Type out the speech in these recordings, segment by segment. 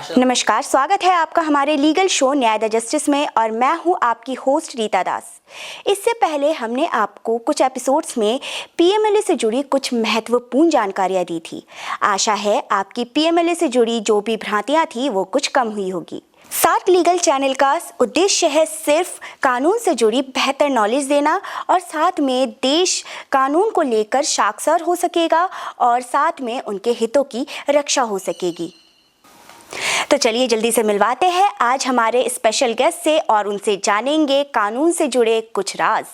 नमस्कार, स्वागत है आपका हमारे लीगल शो न्याय द जस्टिस में और मैं हूं आपकी होस्ट रीता दास। इससे पहले हमने आपको कुछ एपिसोड्स में पीएमएलए से जुड़ी कुछ महत्वपूर्ण जानकारियां दी थी। आशा है आपकी पीएमएलए से जुड़ी जो भी भ्रांतियां थी वो कुछ कम हुई होगी। सार्क लीगल चैनल का उद्देश्य है सिर्फ कानून से जुड़ी बेहतर नॉलेज देना और साथ में देश कानून को लेकर साक्षर हो सकेगा और साथ में उनके हितों की रक्षा हो सकेगी। तो चलिए जल्दी से मिलवाते हैं आज हमारे स्पेशल गेस्ट से और उनसे जानेंगे कानून से जुड़े कुछ राज।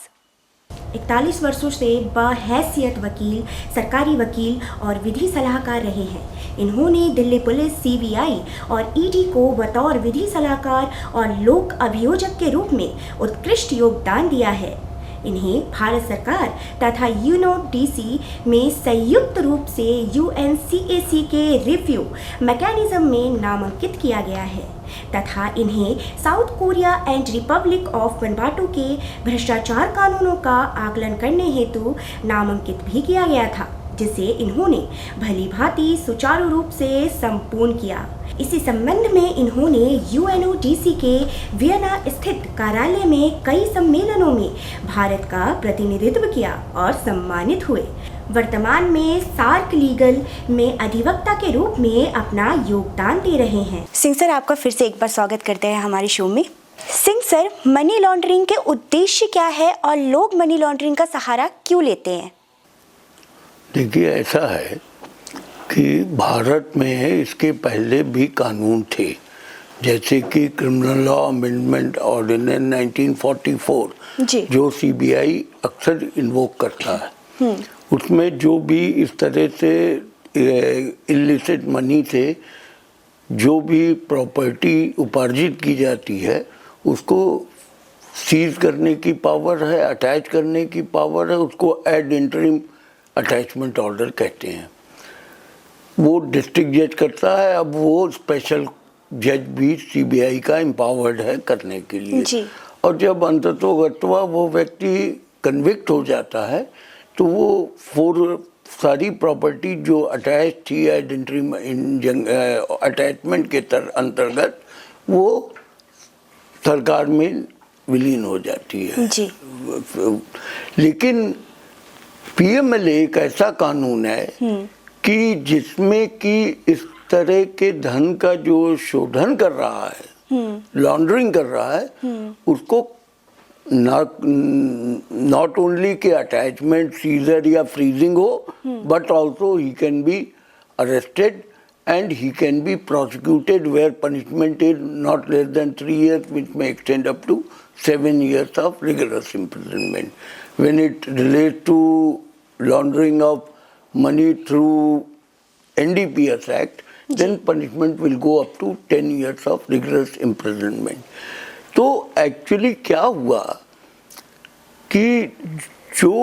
41 वर्षों से बहैसियत वकील, सरकारी वकील और विधि सलाहकार रहे हैं। इन्होंने दिल्ली पुलिस, सीबीआई और ईडी को बतौर विधि सलाहकार और लोक अभियोजक के रूप में उत्कृष्ट योगदान दिया है। इन्हें भारत सरकार तथा यूएनओडीसी में संयुक्त रूप से यूएनसीएसी के रिव्यू मैकेनिज्म में नामांकित किया गया है तथा इन्हें South Korea and Republic of Vanuatu के भ्रष्टाचार कानूनों का आकलन करने हेतु नामांकित भी किया गया था, जिसे इन्होंने भली भांति सुचारू रूप से संपूर्ण किया। इसी संबंध में इन्होंने यूएनओडीसी के वियना स्थित कार्यालय में कई सम्मेलनों में भारत का प्रतिनिधित्व किया और सम्मानित हुए। वर्तमान में सार्क लीगल में अधिवक्ता के रूप में अपना योगदान दे रहे हैं। सिंह सर, आपका फिर से एक बार स्वागत करते हैं हमारे शो में। सिंह सर, मनी लॉन्ड्रिंग के उद्देश्य क्या है और लोग मनी लॉन्ड्रिंग का सहारा क्यों लेते हैं? देखिए, ऐसा है कि भारत में इसके पहले भी कानून थे, जैसे कि क्रिमिनल लॉ अमेंडमेंट ऑर्डिनेंस 1944 जो सीबीआई अक्सर इन्वोक करता है। उसमें जो भी इस तरह से इलिसिट मनी से जो भी प्रॉपर्टी उपार्जित की जाती है उसको सीज करने की पावर है, अटैच करने की पावर है, उसको एड इंटरिम अटैचमेंट ऑर्डर कहते हैं। वो डिस्ट्रिक्ट जज करता है। अब वो स्पेशल जज भी सीबीआई का एम्पावर्ड है करने के लिए जी। और जब अंततोगत्वा वो व्यक्ति कन्विक्ट हो जाता है तो वो सारी प्रॉपर्टी जो अटैच थी अटैचमेंट के अंतर्गत वो सरकार में विलीन हो जाती है जी। लेकिन पीएमएलए एक ऐसा कानून है कि जिसमें कि इस तरह के धन का जो शोधन कर रहा है, लॉन्ड्रिंग कर रहा है, उसको नॉट ओनली के अटैचमेंट, सीजर या फ्रीजिंग हो, but also he can be arrested and he can be prosecuted where punishment is not less than 3 years, which may extend up to 7 years of rigorous imprisonment. When it relates to laundering of money through NDPS Act, then punishment will go up to 10 years of rigorous imprisonment. तो actually क्या हुआ कि जो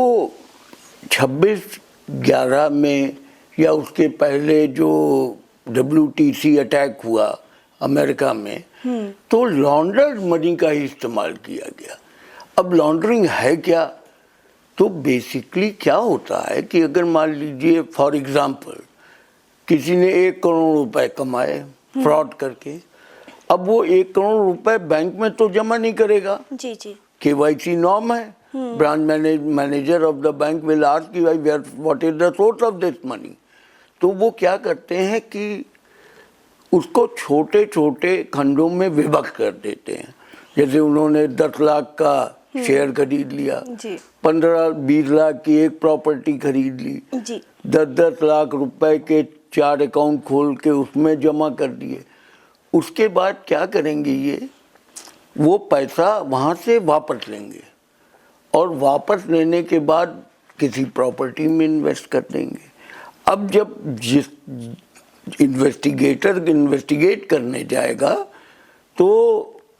26/11 में या उसके पहले जो WTC अटैक हुआ अमेरिका में, तो लॉन्डर्ड मनी का ही इस्तेमाल किया गया। अब लॉन्ड्रिंग है क्या? तो बेसिकली क्या होता है कि अगर मान लीजिए फॉर एग्जांपल किसी ने 1 करोड़ रुपए कमाए फ्रॉड करके, अब वो 1 करोड़ रुपए बैंक में तो जमा नहीं करेगा जी जी। KYC नॉर्म है। Branch manager of the bank will ask कि भाई what is the source of this money. तो वो क्या करते हैं कि उसको छोटे छोटे खंडों में विभक्त कर देते हैं। जैसे उन्होंने 10 लाख का शेयर खरीद लिया, 15-20 लाख की एक प्रॉपर्टी खरीद ली, 10-10 लाख रुपए के 4 अकाउंट खोल के उसमें जमा कर दिए। उसके बाद क्या करेंगे, ये वो पैसा वहाँ से वापस लेंगे और वापस लेने के बाद किसी प्रॉपर्टी में इन्वेस्ट कर देंगे। अब जब जिस इन्वेस्टिगेटर इन्वेस्टिगेट करने जाएगा तो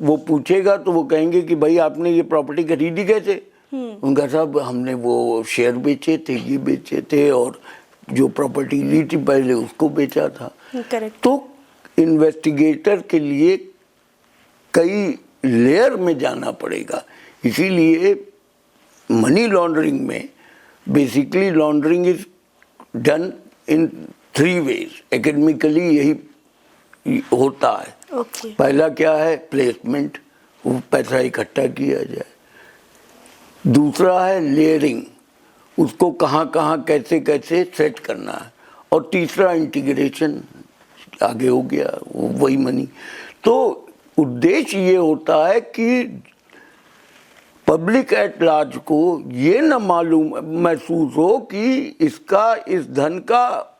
वो पूछेगा, तो वो कहेंगे कि भाई आपने ये प्रॉपर्टी खरीदी कैसे? उनका साहब हमने वो शेयर बेचे थे, ये बेचे थे और जो प्रॉपर्टी ली थी पहले उसको बेचा था। तो इन्वेस्टिगेटर के लिए कई लेयर में जाना पड़ेगा। इसीलिए मनी लॉन्ड्रिंग में basically laundering is done in 3 ways। Academically यही होता है। ओके। पहला क्या है, प्लेसमेंट, वो पैसा इकट्ठा किया जाए। दूसरा है लेयरिंग, उसको कहाँ कहाँ कैसे कैसे सेट करना है। और तीसरा इंटीग्रेशन, आगे हो गया वही मनी। तो उद्देश्य ये होता है कि पब्लिक एट लार्ज को ये न मालूम महसूस हो कि इसका, इस धन का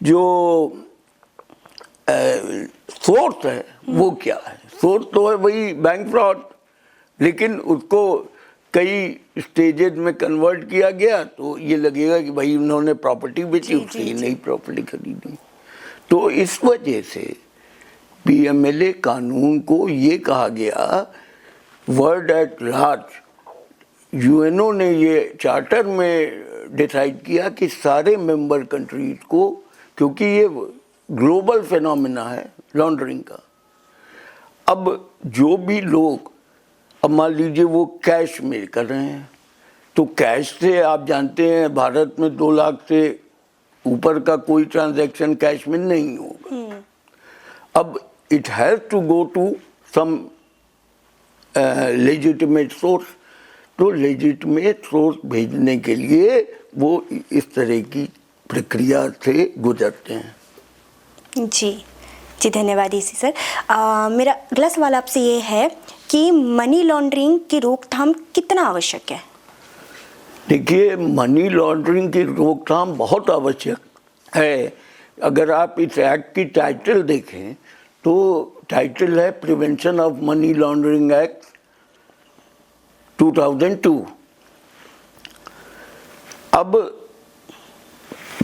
जो सोर्स है वो क्या है। सोर्स तो है वही बैंक फ्रॉड, लेकिन उसको कई स्टेजेस में कन्वर्ट किया गया तो ये लगेगा कि भाई उन्होंने प्रॉपर्टी बेची, उससे ही नई प्रॉपर्टी खरीदी। तो इस वजह से पीएमएलए कानून को ये कहा गया, वर्ल्ड एट लार्ज, यूएनओ ने ये चार्टर में डिसाइड किया कि सारे मेंबर कंट्रीज को, क्योंकि ये ग्लोबल फिनोमेना है लॉन्ड्रिंग का। अब जो भी लोग, अब मान लीजिए वो कैश में कर रहे हैं, तो कैश से आप जानते हैं भारत में 2 लाख से ऊपर का कोई ट्रांजैक्शन कैश में नहीं होगा। अब it has to go to some legitimate source, तो लेजिटिमेट सोर्स भेजने के लिए वो इस तरह की प्रक्रिया से गुजरते हैं। जी जी, धन्यवाद इसी सर। मेरा अगला सवाल आपसे ये है कि मनी लॉन्ड्रिंग की रोकथाम कितना आवश्यक है? देखिए, मनी लॉन्ड्रिंग की रोकथाम बहुत आवश्यक है। अगर आप इस एक्ट की टाइटल देखें तो टाइटल है prevention of money laundering act 2002। अब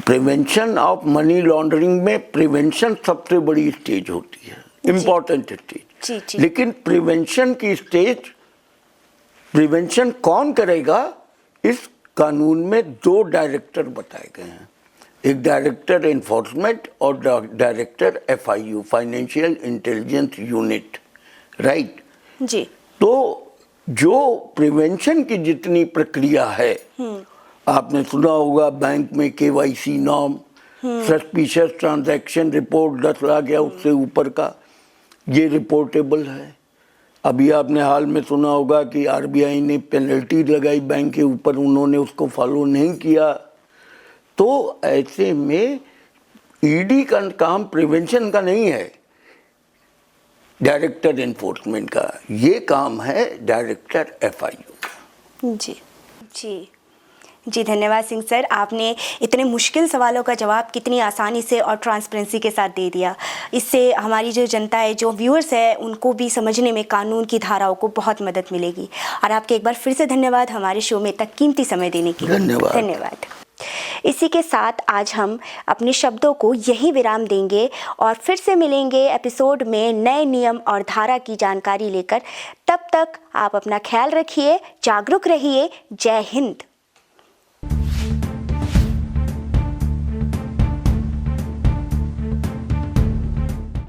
प्रिवेंशन ऑफ मनी लॉन्ड्रिंग में प्रिवेंशन सबसे बड़ी स्टेज होती है, इम्पोर्टेंट स्टेज। लेकिन प्रिवेंशन की स्टेज, प्रिवेंशन कौन करेगा, इस कानून में 2 डायरेक्टर बताए गए हैं। एक डायरेक्टर एनफोर्समेंट और director FIU, financial intelligence unit, right जी। तो जो प्रिवेंशन की जितनी प्रक्रिया है, आपने सुना होगा बैंक में KYC norm, suspicious transaction report 10 lakh या उससे ऊपर का, ये रिपोर्टेबल है। अभी आपने हाल में सुना होगा कि RBI ने पेनल्टी लगाई बैंक के ऊपर, उन्होंने उसको फॉलो नहीं किया। तो ऐसे में ईडी का काम प्रिवेंशन का नहीं है, डायरेक्टर एनफोर्समेंट का, ये काम है डायरेक्टर FIU का। जी जी जी, धन्यवाद सिंह सर। आपने इतने मुश्किल सवालों का जवाब कितनी आसानी से और ट्रांसपेरेंसी के साथ दे दिया। इससे हमारी जो जनता है, जो व्यूअर्स है, उनको भी समझने में कानून की धाराओं को बहुत मदद मिलेगी। और आपके एक बार फिर से धन्यवाद हमारे शो में इतना कीमती समय देने के लिए। धन्यवाद। इसी के साथ आज हम अपने शब्दों को यही विराम देंगे और फिर से मिलेंगे एपिसोड में नए नियम और धारा की जानकारी लेकर। तब तक आप अपना ख्याल रखिए, जागरूक रहिए। जय हिंद।